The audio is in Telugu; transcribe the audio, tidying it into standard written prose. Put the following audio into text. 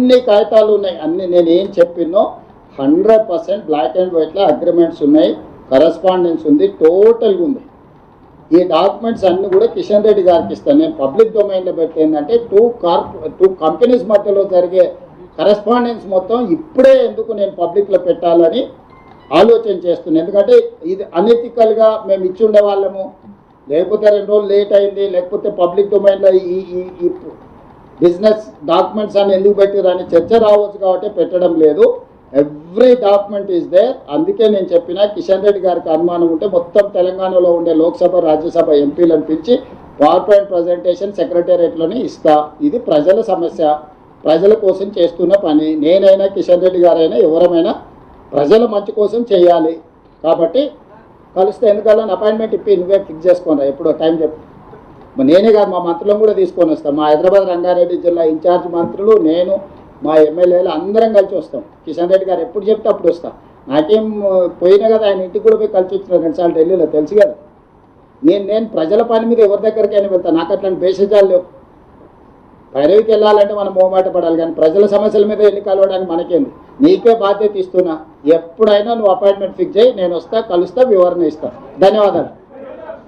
అన్ని కాగితాలు ఉన్నాయి, అన్ని నేను ఏం చెప్పినో 100% బ్లాక్ అండ్ వైట్లో అగ్రిమెంట్స్ ఉన్నాయి, కరస్పాండెన్స్ ఉంది, టోటల్గా ఉంది. ఈ డాక్యుమెంట్స్ అన్నీ కూడా కిషన్ రెడ్డి గారికి ఇస్తాను. నేను పబ్లిక్ డొమైన్లో పెడితే ఏంటంటే టూ కంపెనీస్ మధ్యలో జరిగే కరస్పాండెన్స్ మొత్తం ఇప్పుడే ఎందుకు నేను పబ్లిక్లో పెట్టాలని ఆలోచన చేస్తున్నాను. ఎందుకంటే ఇది అనెథికల్గా మేము ఇచ్చి ఉండే వాళ్ళము, లేకపోతే 2 రోజులు లేట్ అయింది, లేకపోతే పబ్లిక్ డొమైన్లో ఈ బిజినెస్ డాక్యుమెంట్స్ అని ఎందుకు పెట్టారని చర్చ రావచ్చు కాబట్టి పెట్టడం లేదు. Every document is there. అందుకే నేను చెప్పిన కిషన్ రెడ్డి గారికి అనుమానం ఉంటే మొత్తం తెలంగాణలో ఉండే లోక్సభ రాజ్యసభ ఎంపీలను పిలిచి పవర్ పాయింట్ ప్రజెంటేషన్ సెక్రటేరియట్లోనే ఇస్తా. ఇది ప్రజల సమస్య, ప్రజల కోసం చేస్తున్న పని. నేనైనా కిషన్ రెడ్డి గారైనా ఎవరమైనా ప్రజల మంచి కోసం చేయాలి. కాబట్టి కలిస్తే ఎందుకల్లా అపాయింట్మెంట్ ఇప్పి నువ్వే ఫిక్స్ చేసుకోరా, ఎప్పుడో టైం చెప్పు. నేనే కాదు, మా మంత్రులను కూడా తీసుకొని వస్తాం. మా హైదరాబాద్ రంగారెడ్డి జిల్లా ఇన్ఛార్జ్ మంత్రులు, నేను, మా ఎమ్మెల్యేలు అందరం కలిసి వస్తాం. కిషన్ రెడ్డి గారు ఎప్పుడు చెప్తే అప్పుడు వస్తాం. నాకేం పోయినా కదా, ఆయన ఇంటికి కూడా పోయి కలిసి వచ్చిన 2 సార్లు ఢిల్లీలో, తెలుసు కదా. నేను ప్రజల పని మీద ఎవరి దగ్గరికైనా వెళ్తాను. నాకు అట్లాంటి భేషజాలు లేవు. పైరవికి వెళ్ళాలంటే మనం మోమాట పడాలి, కానీ ప్రజల సమస్యల మీద వెళ్ళి కలవడానికి మనకేంది. నీకే బాధ్యత ఇస్తున్నా. ఎప్పుడైనా నువ్వు అపాయింట్మెంట్ ఫిక్స్ చేయి, నేను వస్తా, కలుస్తా, వివరణ ఇస్తా. ధన్యవాదాలు.